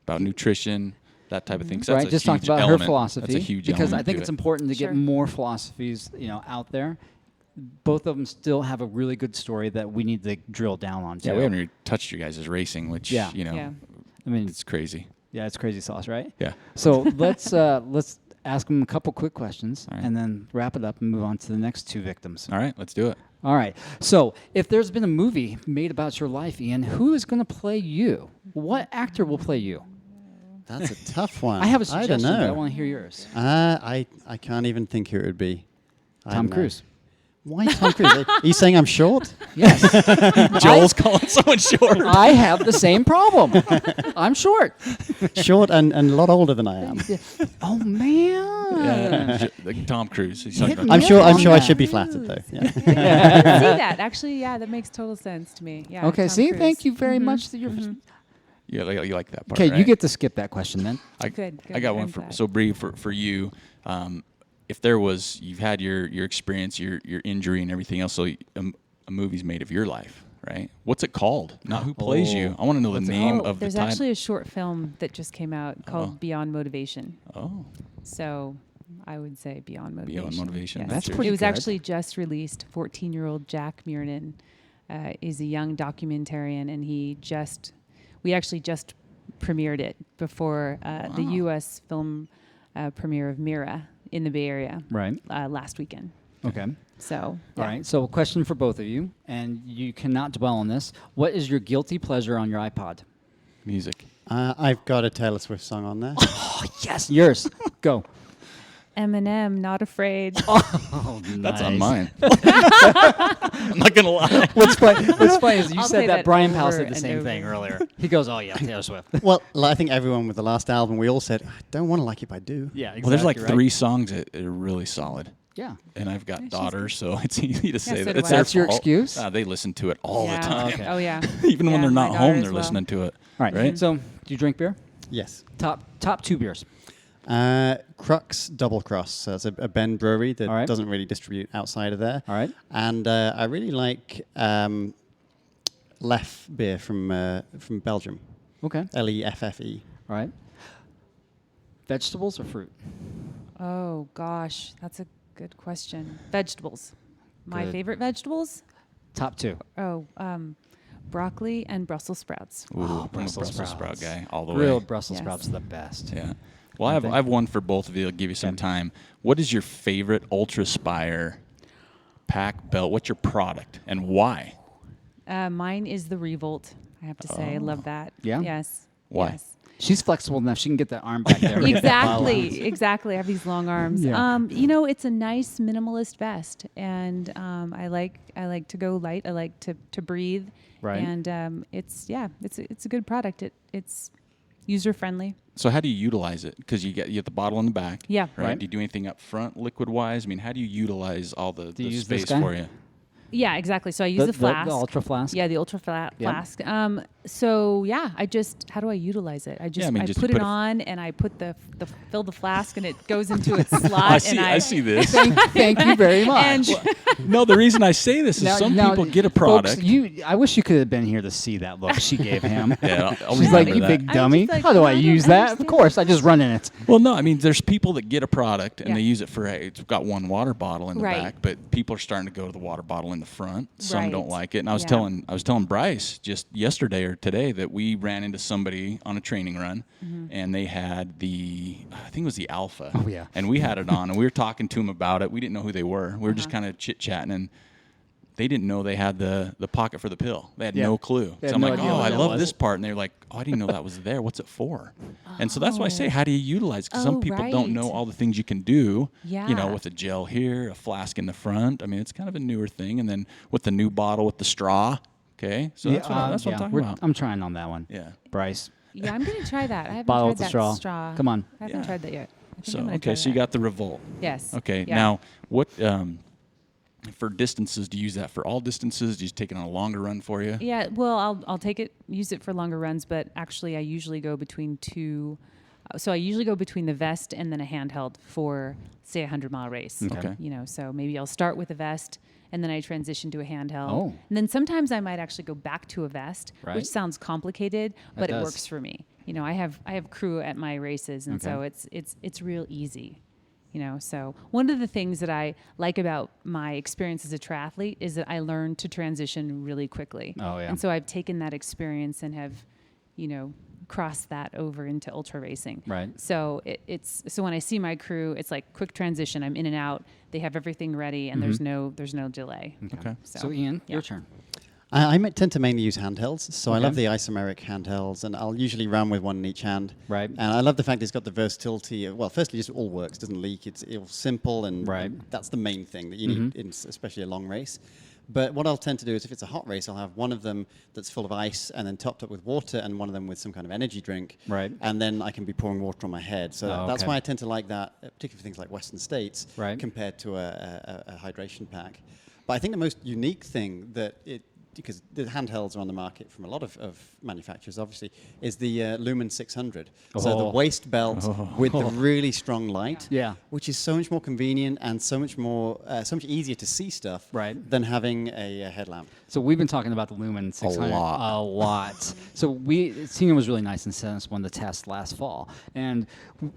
About nutrition, that type of thing. 'Cause that's Right, a just talk huge about element. her philosophy. That's a huge because I element think to it's it. important to Sure. get more philosophies, you know, out there. Both of them still have a really good story that we need to drill down on. Yeah, too. we haven't even touched you guys' racing, which, Yeah. you know, Yeah. I mean, it's crazy. yeah, it's crazy sauce, right? Yeah. So let's ask them a couple quick questions, All right. and then wrap it up and move on to the next 2 victims. All right, let's do it. All right. So, if there's been a movie made about your life, Ian, who is going to play you? What actor will play you? That's a tough one. I have a I suggestion, don't but I know. want to hear yours. I can't even think who it would be. I Tom don't know. Cruise. Why Tom Cruise? Are you saying I'm short? Yes. Joel's calling someone short. I have the same problem. I'm short. Short and a lot older than I am. Oh man. Yeah, like Tom Cruise. He's talking Hit about me I'm up sure on I that. should be flattered though. Yeah. I can see that. Actually, yeah, that makes total sense to me. Yeah. Okay. Tom See, Cruise. thank you very much. That you're you like that part. okay. You right? get to skip that question then. Good. I got one I'm for glad. so Bree for you. If there was, you've had your experience, your injury and everything else. So a movie's made of your life, right? What's it called? Not who plays you. I want to know the What's it name called? of the There's title. actually a short film that just came out called Oh. Beyond Motivation. Oh, So I would say Beyond Motivation. Beyond Motivation. Yes. That's Sure. pretty It was good. actually just released. 14-year-old Jack Miernan is a young documentarian, and we actually just premiered it before the U.S. film premiere of Mira in the Bay Area Right. last weekend. Okay. So, All right. So, a question for both of you, and you cannot dwell on this. What is your guilty pleasure on your iPod? music. I've got a Taylor Swift song on there. Oh, yes. Yours. Go. M&M, Not Afraid. Oh, That's nice. on mine. I'm not gonna lie. What's funny is you I'll said say that that Brian Powell over said the and same thing over. earlier. He goes, "Oh yeah, Taylor Swift." Well, I think everyone with the last album, we all said, I don't want to like it, but I do. Yeah, exactly. Well, there's like right. 3 songs that are really solid. Yeah. And I've got she's daughters, so it's easy to say so that. do It's I. their That's your fault. excuse? They listen to it all Yeah. the time. Okay. Oh, yeah. Even when Yeah, they're my not daughter home, as they're well. listening to it. All right. Right? So, do you drink beer? Yes. Top 2 beers. Crux Double Cross. So it's a Ben brewery that All right. doesn't really distribute outside of there. All right. And I really like Lef beer from Belgium. Okay. Leffe. All right. Vegetables or fruit? Oh, gosh. That's a good question. Vegetables. My Good. favorite vegetables? Top 2. Oh, broccoli and Brussels sprouts. Ooh, I'm a Brussels Brussels sprout sprouts. guy all the Grilled way. Brussels Yes. sprouts are the best. Yeah. Well, I have one for both of you. I'll give you some Okay. time. What is your favorite UltrAspire pack belt? What's your product and why? Mine is the Revolt. I have to say, I love that. Yeah? Yes. Why? Yes. She's flexible enough. She can get that arm back there. Exactly. I have these long arms. Yeah. It's a nice minimalist vest, and I like to go light. I like to breathe. Right. And it's a good product. It's user friendly. So how do you utilize it? Because you get the bottle in the back. Yeah. Right? Right. Do you do anything up front liquid wise? I mean, how do you utilize all the you use this space guy? for you? Yeah, exactly. So I use the flask. The Ultra Flask. Yeah, the ultra Yep. flask. How do I utilize it? I just put put it it- on and I put fill the flask and it goes into its slot. I see this. Thank you very much. And No, the reason I say this is some people get a folks, product. I wish you could have been here to see that look she gave him. Yeah, I'll She's like, remember "You that. big I'm dummy. just like, How do I I don't use that? Of understand course, I just run in it." Well, no, I mean, there's people that get a product and Yeah. they use it for, hey, it's got one water bottle in the Right. back, but people are starting to go to the water bottle in the front. Some Right. don't like it. And I was Yeah. telling Bryce just yesterday or today that we ran into somebody on a training run and they had I think it was the Alpha. Oh, yeah. And we had it on and we were talking to them about it. We didn't know who they were. We were just kind of chit-chatting and they didn't know they had the pocket for the pill. They had Yeah. no clue. They So had I'm no like, idea oh, what I that love was. this part. And they're like, oh, I didn't know that was there. What's it for? And so that's why I say, how do you utilize? Because some Oh, people don't know right. all the things you can do. You know, Yeah. with a gel here, a flask in the front. I mean, it's kind of a newer thing. And then with the new bottle with the straw. Okay, so that's what I'm talking about. I'm trying on that one. Yeah. Bryce. yeah, I'm gonna try that. I haven't Bottle tried with the that straw. Come on. I haven't Yeah. tried that yet. I think So I'm gonna try so you that. got the Revolt. Yes. Okay. Yeah. Now, what for distances? Do you use that for all distances? Do you take it on a longer run for you? Yeah, well, I'll use it for longer runs, but actually I usually go between two. So I usually go between the vest and then a handheld for, say, a 100-mile race. Okay. So maybe I'll start with a vest and then I transition to a handheld. Oh. And then sometimes I might actually go back to a vest, Right. which sounds complicated, but it does. works for me. I have crew at my races, and so it's real easy. So one of the things that I like about my experience as a triathlete is that I learned to transition really quickly. Oh, yeah. And so I've taken that experience and have, crossed that over into ultra racing. Right. So so when I see my crew, it's like quick transition. I'm in and out. They have everything ready, and there's no delay. Okay. So Ian, yeah. your turn. I tend to mainly use handhelds, so I Okay. love the isomeric handhelds, and I'll usually run with one in each hand. Right. And I love the fact it's got the versatility. Well, firstly, just all works, doesn't leak. It's simple, and Right. that's the main thing that you need, in especially a long race. But what I'll tend to do is if it's a hot race, I'll have one of them that's full of ice and then topped up with water, and one of them with some kind of energy drink. Right. And then I can be pouring water on my head. So Oh, that's okay. why I tend to like that, particularly for things like Western States, Right. compared to a hydration pack. But I think the most unique thing because the handhelds are on the market from a lot of manufacturers, obviously, is the Lumen 600. So the Oh. waist belt with the really strong light, Yeah. which is so much more convenient and so much easier to see stuff Right. than having a headlamp. So we've been talking about the Lumen 600 lot. a lot. So Tina was really nice and sent us one to test last fall, and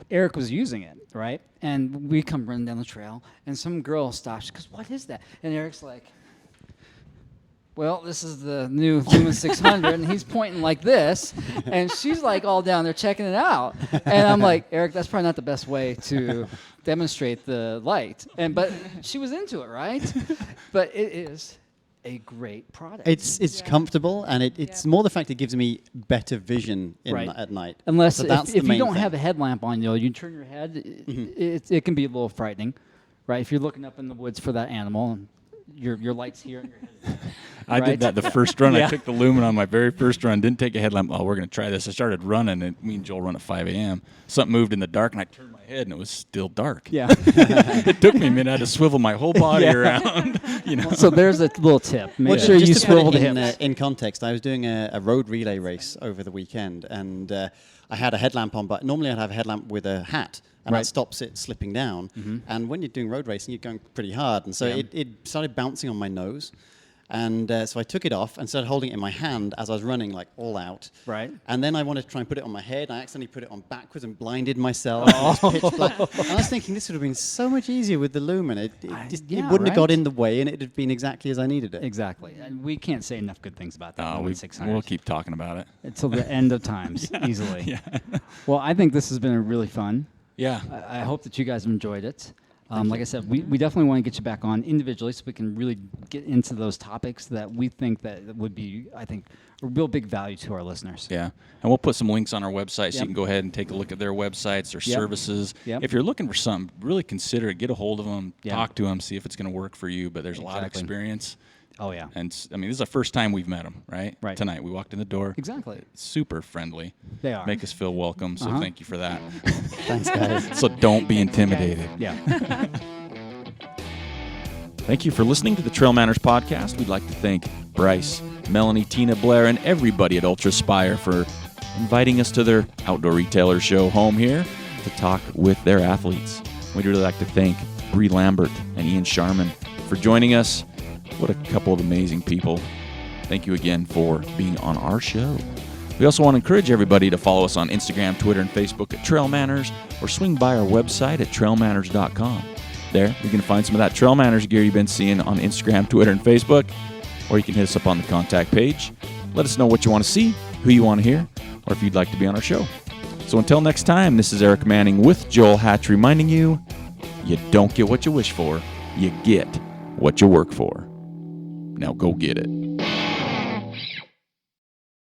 Eric was using it, right? And we come running down the trail, and some girl stops. She goes, "What is that?" And Eric's like, "Well, this is the new Lumen 600," and he's pointing like this, and she's like all down there checking it out. And I'm like, "Eric, that's probably not the best way to demonstrate the light." But she was into it, right? But it is a great product. It's comfortable, and it's more the fact it gives me better vision at night. Unless so that's if the main you don't thing. have a headlamp on, you turn your head, it can be a little frightening, right? If you're looking up in the woods for that animal, and your light's here and your head. I Right? did that the first run. Yeah. I took the Lumen on my very first run. Didn't take a headlamp. Oh, we're going to try this. I started running, and me and Joel run at 5 a.m. Something moved in the dark, and I turned my head, and it was still dark. Yeah. It took me a minute. I had to swivel my whole body Yeah. around. So there's a little tip. Make Well, sure just you to put swivel the it hips. in context, I was doing a road relay race over the weekend, and I had a headlamp on, but normally I'd have a headlamp with a hat, and Right. that stops it slipping down. And when you're doing road racing, you're going pretty hard, and so it started bouncing on my nose. And so I took it off and started holding it in my hand as I was running, like all out. Right. And then I wanted to try and put it on my head. I accidentally put it on backwards and blinded myself. It was pitch black. And I was thinking this would have been so much easier with the Lumen. It yeah, wouldn't have got right? in the way, and it would have been exactly as I needed it. Exactly. And we can't say enough good things about that. Oh, Lumen 600. we'll keep talking about it. Until the end of times, easily. Well, I think this has been a really fun. Yeah. I hope that you guys have enjoyed it. Like I said, we definitely want to get you back on individually so we can really get into those topics that we think that would be, I think, a real big value to our listeners. Yeah, and we'll put some links on our website so Yep. you can go ahead and take a look at their websites, their Yep. services. Yep. If you're looking for something, really consider it. Get a hold of them, Yeah. talk to them, see if it's going to work for you. But there's a lot of Exactly. experience. Oh, yeah. And I mean, this is the first time we've met them, right? Right. Tonight, we walked in the door. Exactly. Super friendly. They are. Make us feel welcome. So thank you for that. Thanks, guys. So don't be intimidated. Yeah. Thank you for listening to the Trail Manners podcast. We'd like to thank Bryce, Melanie, Tina, Blair, and everybody at UltrAspire for inviting us to their outdoor retailer show home here to talk with their athletes. We'd really like to thank Bree Lambert and Ian Sharman for joining us. What a couple of amazing people. Thank you again for being on our show. We also want to encourage everybody to follow us on Instagram, Twitter, and Facebook at Trail Manners, or swing by our website at trailmanners.com. There, you can find some of that Trail Manners gear you've been seeing on Instagram, Twitter, and Facebook, or you can hit us up on the contact page. Let us know what you want to see, who you want to hear, or if you'd like to be on our show. So until next time, this is Eric Manning with Joel Hatch reminding you, you don't get what you wish for, you get what you work for. Now go get it.